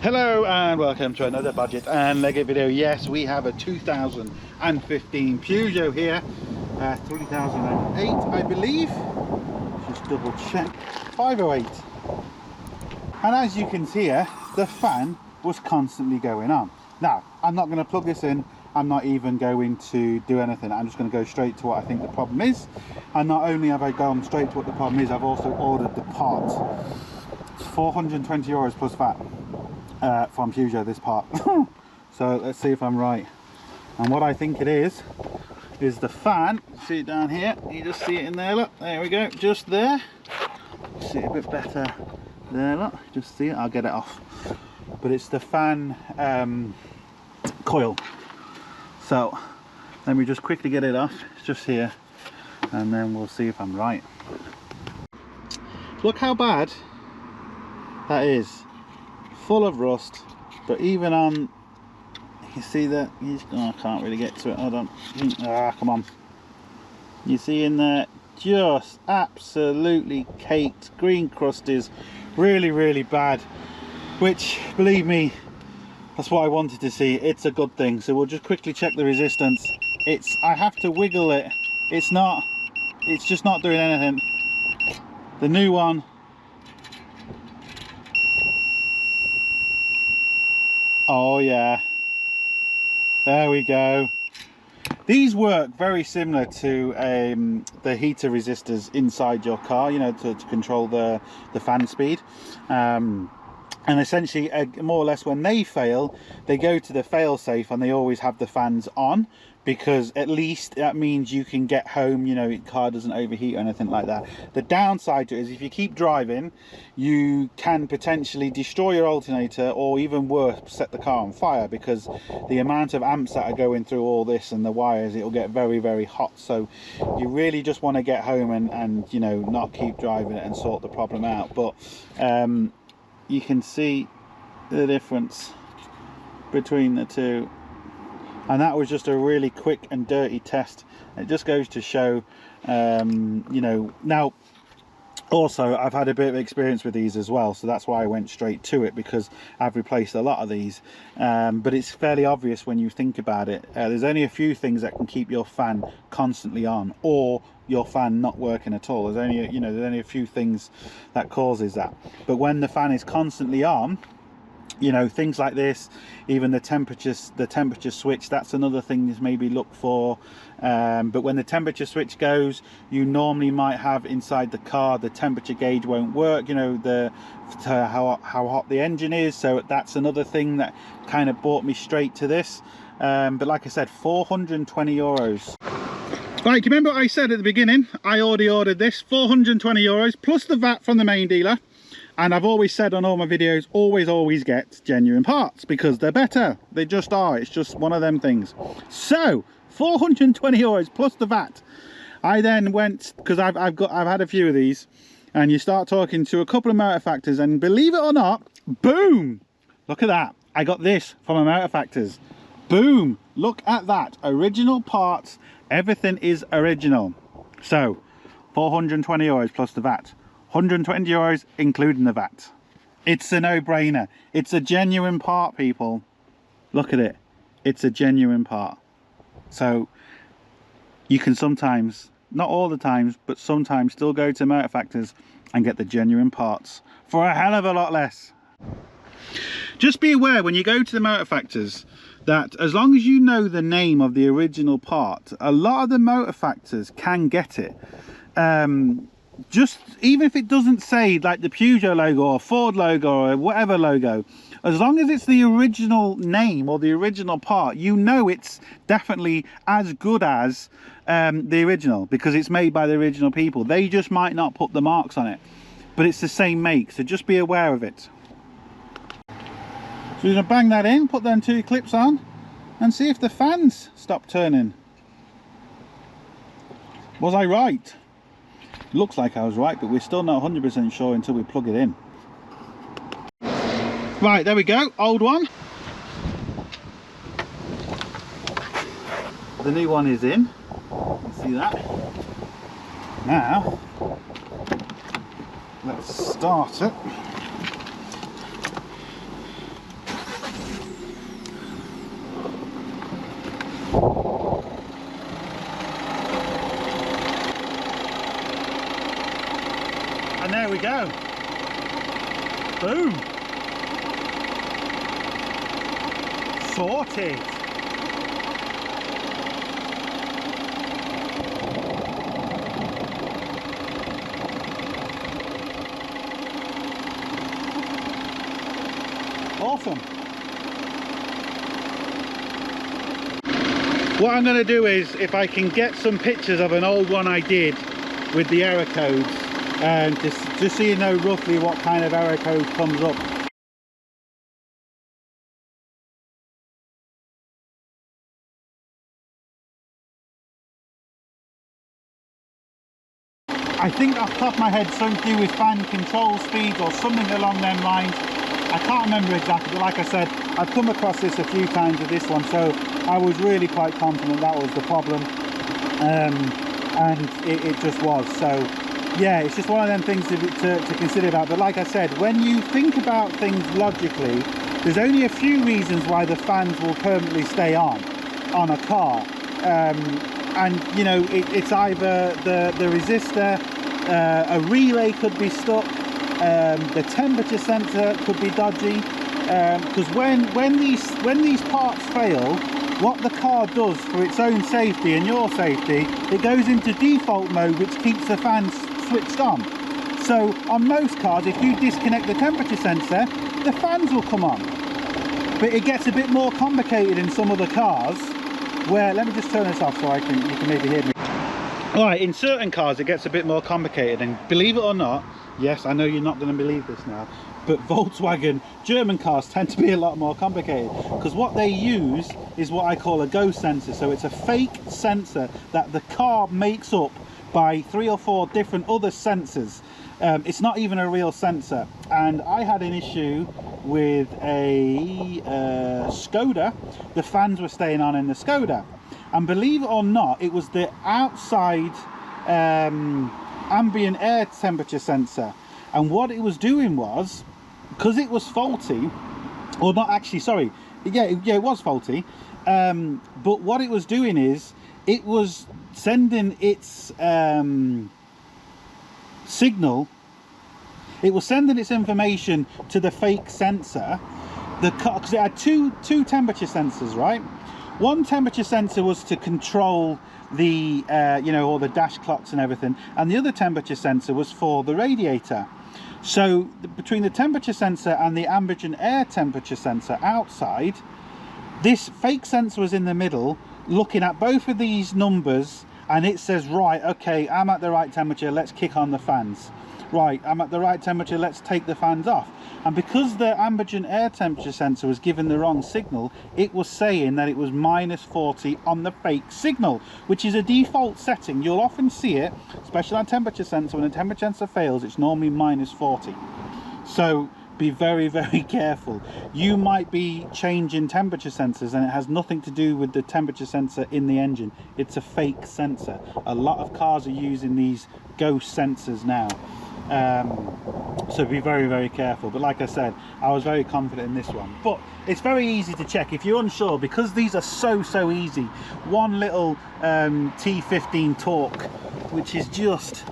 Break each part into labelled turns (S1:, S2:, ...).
S1: Hello and welcome to another budget and leggit video. Yes, we have a 2015 Peugeot here, 3008 I believe. Just double check, 508. And as you can see here, the fan was constantly going on. Now, I'm not going to plug this in. I'm not even going to do anything. I'm just going to go straight to what I think the problem is. And not only have I gone straight to what the problem is, I've also ordered the part. It's €420 plus VAT. From Peugeot, this part. So let's see if I'm right. And what I think it is the fan. See it down here, you just see it in there, look, there we go, just there. See it a bit better there, look, just see it, I'll get it off. But it's the fan coil. So let me just quickly get it off, it's just here, and then we'll see if I'm right. Look how bad that is. Full of rust, but even on, you see that, I can't really get to it, hold on, come on, you see in there, just absolutely caked, green crust is really bad, which, believe me, that's what I wanted to see. It's a good thing. So we'll just quickly check the resistance. I have to wiggle it, it's just not doing anything. The new one, oh yeah, there we go. These work very similar to the heater resistors inside your car, you know, to control the fan speed. And essentially, more or less, when they fail, they go to the fail-safe and they always have the fans on, because at least that means you can get home, you know, your car doesn't overheat or anything like that. The downside to it is if you keep driving, you can potentially destroy your alternator, or even worse, set the car on fire, because the amount of amps that are going through all this and the wires, it'll get very hot. So you really just want to get home and you know, not keep driving it and sort the problem out. But you can see the difference between the two, and that was just a really quick and dirty test. It just goes to show, you know, now also I've had a bit of experience with these as well, so that's why I went straight to it, because I've replaced a lot of these. But it's fairly obvious when you think about it. There's only a few things that can keep your fan constantly on, or your fan not working at all. There's only, you know, there's only a few things that causes that. But when the fan is constantly on, you know, things like this, even the temperature switch, that's another thing to maybe look for. But when the temperature switch goes, you normally might have inside the car, the temperature gauge won't work, you know, how hot the engine is. So that's another thing that kind of brought me straight to this. But like I said, €420. Right, you remember what I said at the beginning? I already ordered this, €420 plus the VAT from the main dealer. And I've always said on all my videos, always get genuine parts, because they're better. They just are. It's just one of them things. So €420 plus the VAT. I then went, because I've had a few of these, and you start talking to a couple of motor factors, and believe it or not, boom! Look at that. I got this from a motor factors. Boom! Look at that. Original parts. Everything is original. So €420 plus the VAT. €120 including the VAT. It's a no-brainer. It's a genuine part, people. Look at it. It's a genuine part. So you can sometimes, not all the times, but sometimes still go to motor factors and get the genuine parts for a hell of a lot less. Just be aware when you go to the motor factors that as long as you know the name of the original part, a lot of the motor factors can get it. Just even if it doesn't say like the Peugeot logo or Ford logo or whatever logo, as long as it's the original name or the original part, you know it's definitely as good as the original, because it's made by the original people. They just might not put the marks on it, but it's the same make, so just be aware of it. So you're going to bang that in, put them two clips on, and see if the fans stop turning. Was I right? Looks like I was right, but we're still not 100% sure until we plug it in. Right, there we go, old one. The new one is in, you can see that. Now, let's start it. And there we go. Boom. Sorted. Awesome. What I'm going to do is, if I can get some pictures of an old one I did with the error codes, and just so you know roughly what kind of error code comes up. I think off the top of my head something to do with fan control speeds or something along them lines. I can't remember exactly, but like I said, I've come across this a few times with this one, so I was really quite confident that was the problem, and it just was. So yeah, it's just one of them things to consider about. But like I said, when you think about things logically, there's only a few reasons why the fans will permanently stay on a car, and you know, it's either the resistor, a relay could be stuck, the temperature sensor could be dodgy, because when these parts fail, what the car does for its own safety and your safety, it goes into default mode, which keeps the fans switched on. So on most cars, if you disconnect the temperature sensor, the fans will come on. But it gets a bit more complicated in some other cars where, let me just turn this off so you can maybe hear me. Alright, in certain cars it gets a bit more complicated, and believe it or not, yes, I know you're not going to believe this now, but Volkswagen German cars tend to be a lot more complicated, because what they use is what I call a ghost sensor. So it's a fake sensor that the car makes up by 3 or 4 different other sensors. It's not even a real sensor. And I had an issue with a Skoda. The fans were staying on in the Skoda, and believe it or not, it was the outside ambient air temperature sensor. And what it was doing was, because it was faulty, or not actually, sorry, yeah, it was faulty, but what it was doing is it was sending its signal, it was sending its information to the fake sensor, because it had two temperature sensors, right? One temperature sensor was to control the you know, all the dash clocks and everything, and the other temperature sensor was for the radiator. So between the temperature sensor and the ambient air temperature sensor outside, this fake sensor was in the middle looking at both of these numbers, and it says, right, okay, I'm at the right temperature, let's kick on the fans. Right, I'm at the right temperature, let's take the fans off. And because the ambient air temperature sensor was given the wrong signal, it was saying that it was -40 on the fake signal, which is a default setting. You'll often see it, especially on temperature sensor. When the temperature sensor fails, it's normally -40. So be very, very careful. You might be changing temperature sensors and it has nothing to do with the temperature sensor in the engine. It's a fake sensor. A lot of cars are using these ghost sensors now. So be very, very careful. But like I said, I was very confident in this one. But it's very easy to check if you're unsure, because these are so easy. One little T15 torque, which is just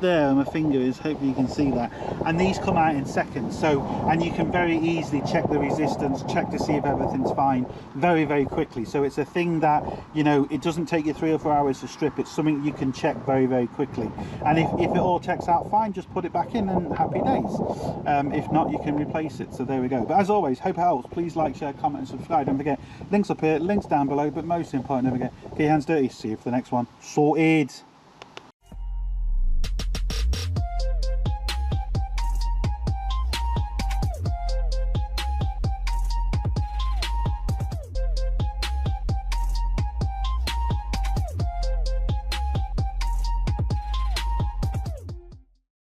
S1: there where my finger is, hopefully you can see that, and these come out in seconds. So, and you can very easily check the resistance, check to see if everything's fine very, very quickly. So it's a thing that, you know, it doesn't take you 3 or 4 hours to strip. It's something you can check very, very quickly, and if it all checks out fine, just put it back in and happy days. If not, you can replace it. So there we go. But as always, hope it helps. Please like, share, comment and subscribe. Don't forget, links up here, links down below, but most important, don't forget, get your hands dirty. See you for the next one. Sorted.